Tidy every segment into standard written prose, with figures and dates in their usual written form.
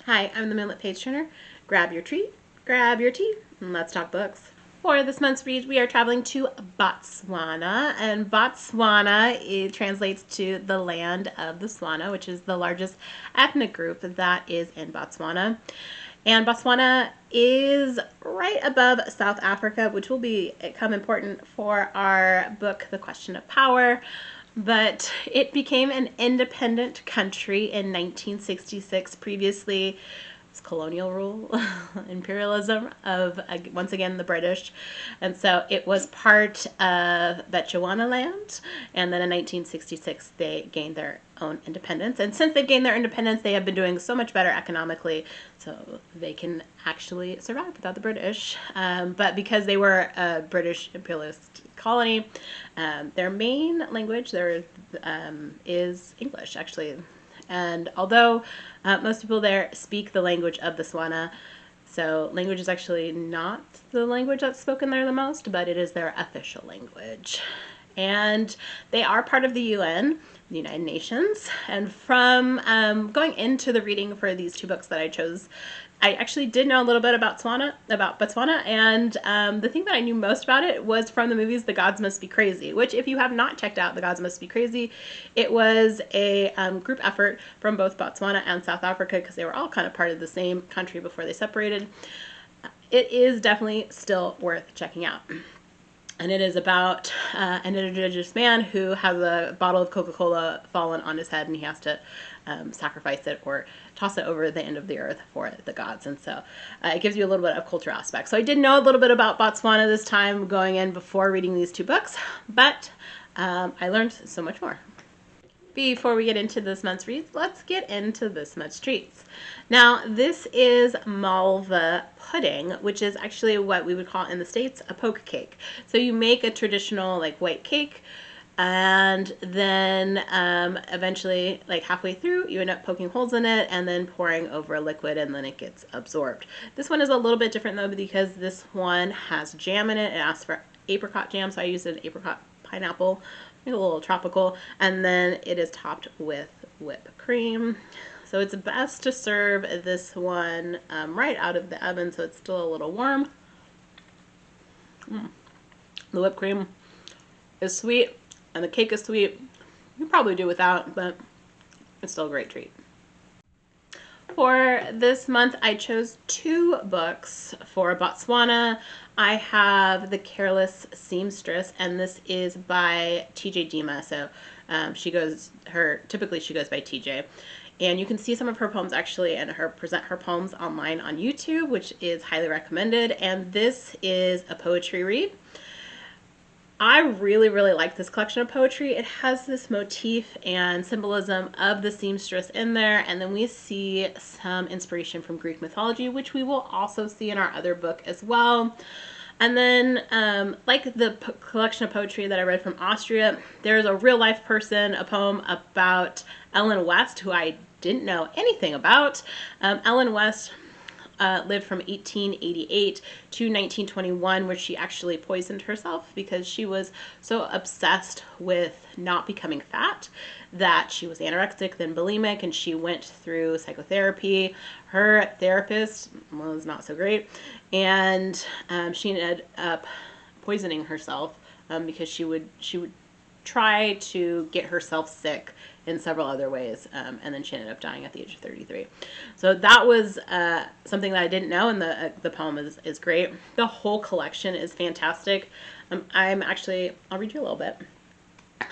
Hi, I'm the Moonlit Page Turner. Grab your treat, grab your tea, and let's talk books. For this month's read, we are traveling to Botswana, and Botswana it translates to the land of the Swana, which is the largest ethnic group that is in Botswana. And Botswana is right above South Africa, which will become important for our book, The Question of Power. But it became an independent country in 1966. Previously, it was colonial rule, imperialism of, once again, the British. And so it was part of Botswana land. And then in 1966, they gained their own independence. And since they've gained their independence, they have been doing so much better economically, so they can actually survive without the British. But because they were a British imperialist colony, their main language is English, actually. And although most people there speak the language of the Swana, so language is actually not the language that's spoken there the most, but it is their official language. And they are part of the UN, the United Nations. And from going into the reading for these two books that I chose, I actually did know a little bit about Botswana, and the thing that I knew most about it was from the movies The Gods Must Be Crazy, which, if you have not checked out The Gods Must Be Crazy, it was a group effort from both Botswana and South Africa, because they were all kind of part of the same country before they separated. It is definitely still worth checking out. And it is about an indigenous man who has a bottle of Coca-Cola fallen on his head, and he has to sacrifice it or toss it over the end of the earth for the gods. And so it gives you a little bit of culture aspect. So I did know a little bit about Botswana this time going in before reading these two books, but I learned so much more. Before we get into this month's reads, let's get into this month's treats. Now, this is Malva pudding, which is actually what we would call in the States a poke cake. So you make a traditional like white cake, and then eventually, like halfway through, you end up poking holes in it and then pouring over a liquid, and then it gets absorbed. This one is a little bit different though, because this one has jam in it. It asks for apricot jam, so I used an apricot pineapple, a little tropical, and then it is topped with whipped cream. So it's best to serve this one right out of the oven, so it's still a little warm. The whipped cream is sweet, and the cake is sweet. You probably do without, but it's still a great treat. For this month, I chose two books. For Botswana, I have The Careless Seamstress, and this is by TJ Dema. So typically she goes by TJ. And you can see some of her poems actually, and present her poems online on YouTube, which is highly recommended. And this is a poetry read. I really, really like this collection of poetry. It has this motif and symbolism of the seamstress in there, and then we see some inspiration from Greek mythology, which we will also see in our other book as well. And then, like the collection of poetry that I read from Austria, there's a real life person, a poem about Ellen West, who I didn't know anything about. Ellen West lived from 1888 to 1921, where she actually poisoned herself because she was so obsessed with not becoming fat that she was anorexic, then bulimic, and she went through psychotherapy. Her therapist was not so great, and she ended up poisoning herself because she would try to get herself sick in several other ways, and then she ended up dying at the age of 33. So that was something that I didn't know, and the poem is great. The whole collection is fantastic. I'll read you a little bit.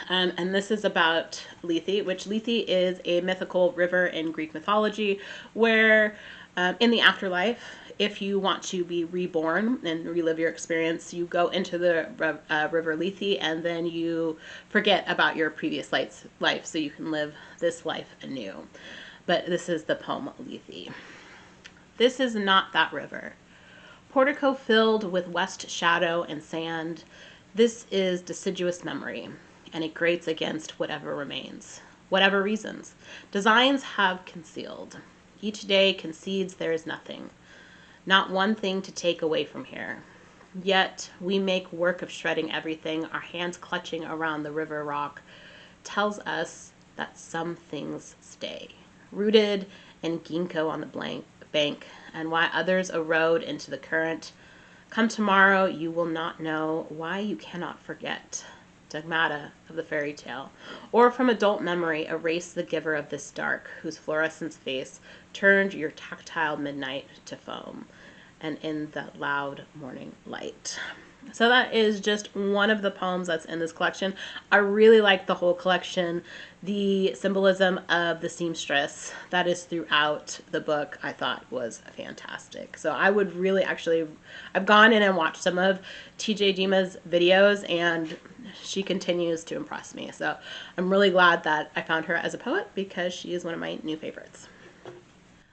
And this is about Lethe, which Lethe is a mythical river in Greek mythology, where in the afterlife, if you want to be reborn and relive your experience, you go into the river Lethe, and then you forget about your previous life, so you can live this life anew. But this is the poem Lethe. This is not that river, portico filled with west shadow and sand. This is deciduous memory, and it grates against whatever remains, whatever reasons designs have concealed. Each day concedes there is nothing. Not one thing to take away from here. Yet we make work of shredding everything. Our hands clutching around the river rock tells us that some things stay. rooted in ginkgo on the bank, and why others erode into the current. Come tomorrow, you will not know why you cannot forget. Dogmata of the fairy tale. Or from adult memory, erase the giver of this dark, whose fluorescent face turned your tactile midnight to foam, and in the loud morning light. So that is just one of the poems that's in this collection. I really like the whole collection. The symbolism of the seamstress that is throughout the book I thought was fantastic. So I would really I've gone in and watched some of TJ Dema's videos, and she continues to impress me. So I'm really glad that I found her as a poet, because she is one of my new favorites.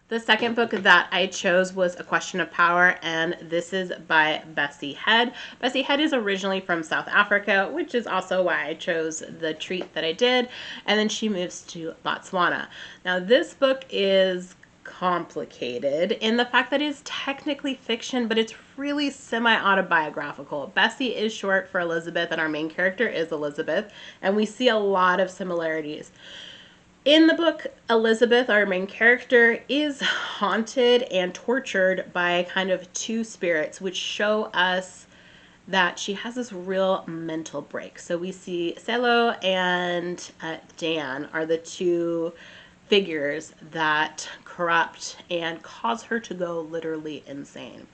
The second book that I chose was A Question of Power, and this is by Bessie Head. Bessie Head is originally from South Africa, which is also why I chose the treat that I did, and then she moves to Botswana. Now, this book is complicated in the fact that it is technically fiction, but it's really semi-autobiographical. Bessie is short for Elizabeth, and our main character is Elizabeth, and we see a lot of similarities. In the book, Elizabeth, our main character, is haunted and tortured by kind of two spirits, which show us that she has this real mental break. So we see Selo and Dan are the two figures that corrupt and cause her to go literally insane.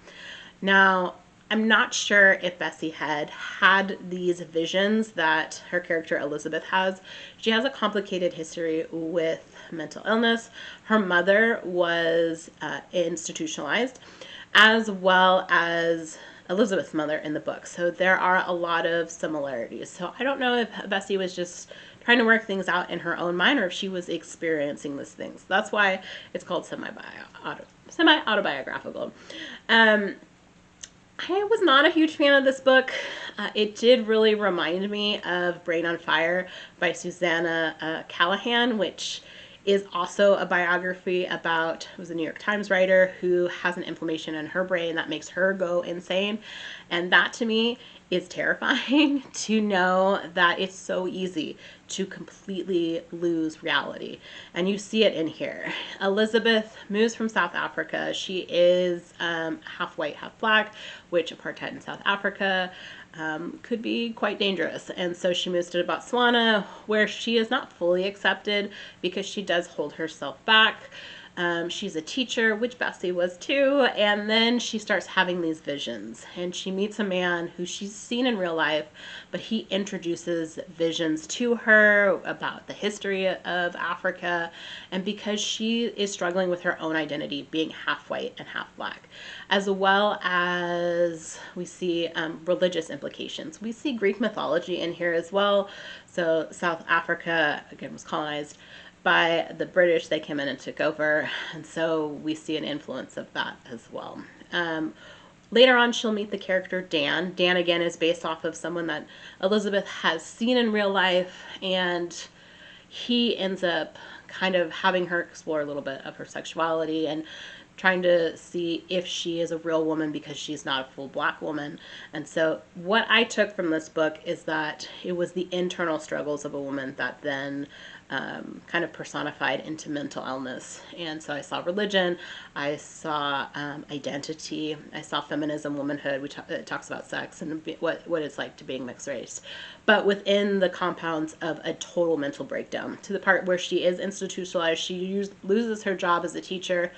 Now, I'm not sure if Bessie had these visions that her character Elizabeth has. She has a complicated history with mental illness. Her mother was institutionalized, as well as Elizabeth's mother in the book. So there are a lot of similarities. So I don't know if Bessie was just trying to work things out in her own mind, or if she was experiencing these things. That's why it's called semi-autobiographical. I was not a huge fan of this book. It did really remind me of Brain on Fire by Susanna Callahan, which is also a biography about, it was a New York Times writer who has an inflammation in her brain that makes her go insane. And that to me is terrifying, to know that it's so easy to completely lose reality. And you see it in here. Elizabeth moves from South Africa. She is half white, half black, which apartheid in South Africa could be quite dangerous. And so she moves to Botswana, where she is not fully accepted because she does hold herself back. She's a teacher, which Bessie was too, and then she starts having these visions, and she meets a man who she's seen in real life, but he introduces visions to her about the history of Africa, and because she is struggling with her own identity, being half white and half black, as well as we see religious implications. We see Greek mythology in here as well. So South Africa, again, was colonized by the British. They came in and took over, and so we see an influence of that as well. Later on, she'll meet the character Dan. Dan, again, is based off of someone that Elizabeth has seen in real life, and he ends up kind of having her explore a little bit of her sexuality and trying to see if she is a real woman, because she's not a full black woman. And so what I took from this book is that it was the internal struggles of a woman that then kind of personified into mental illness. And so I saw religion, I saw identity, I saw feminism, womanhood, it talks about sex and what it's like to being mixed race, but within the compounds of a total mental breakdown, to the part where she is institutionalized. She loses her job as a teacher.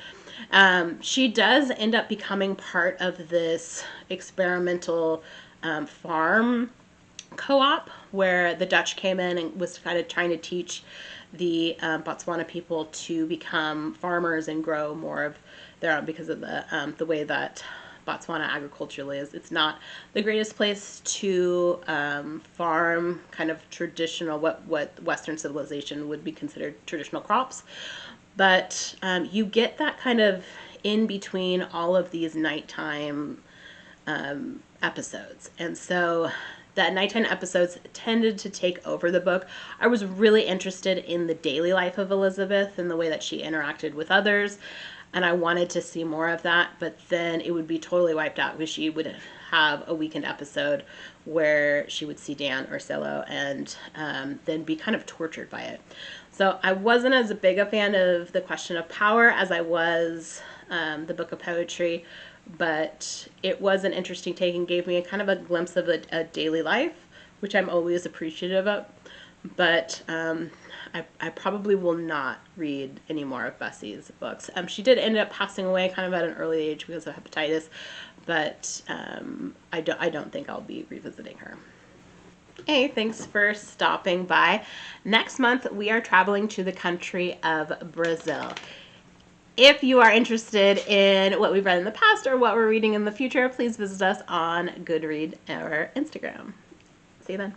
She does end up becoming part of this experimental farm co-op where the Dutch came in and was kind of trying to teach the Botswana people to become farmers and grow more of their own, because of the way that Botswana agriculturally is. It's not the greatest place to farm kind of traditional, what Western civilization would be considered traditional crops. But you get that kind of in between all of these nighttime episodes. And so that nighttime episodes tended to take over the book. I was really interested in the daily life of Elizabeth and the way that she interacted with others, and I wanted to see more of that, but then it would be totally wiped out because she would have a weekend episode where she would see Dan or Selo and then be kind of tortured by it. So I wasn't as big a fan of The Question of Power as I was the book of poetry, but it was an interesting take and gave me a kind of a glimpse of a daily life, which I'm always appreciative of. But I probably will not read any more of Bessie's books. She did end up passing away kind of at an early age because of hepatitis, but I don't think I'll be revisiting her. Hey, thanks for stopping by. Next month, we are traveling to the country of Brazil. If you are interested in what we've read in the past or what we're reading in the future, please visit us on Goodreads or Instagram. See you then.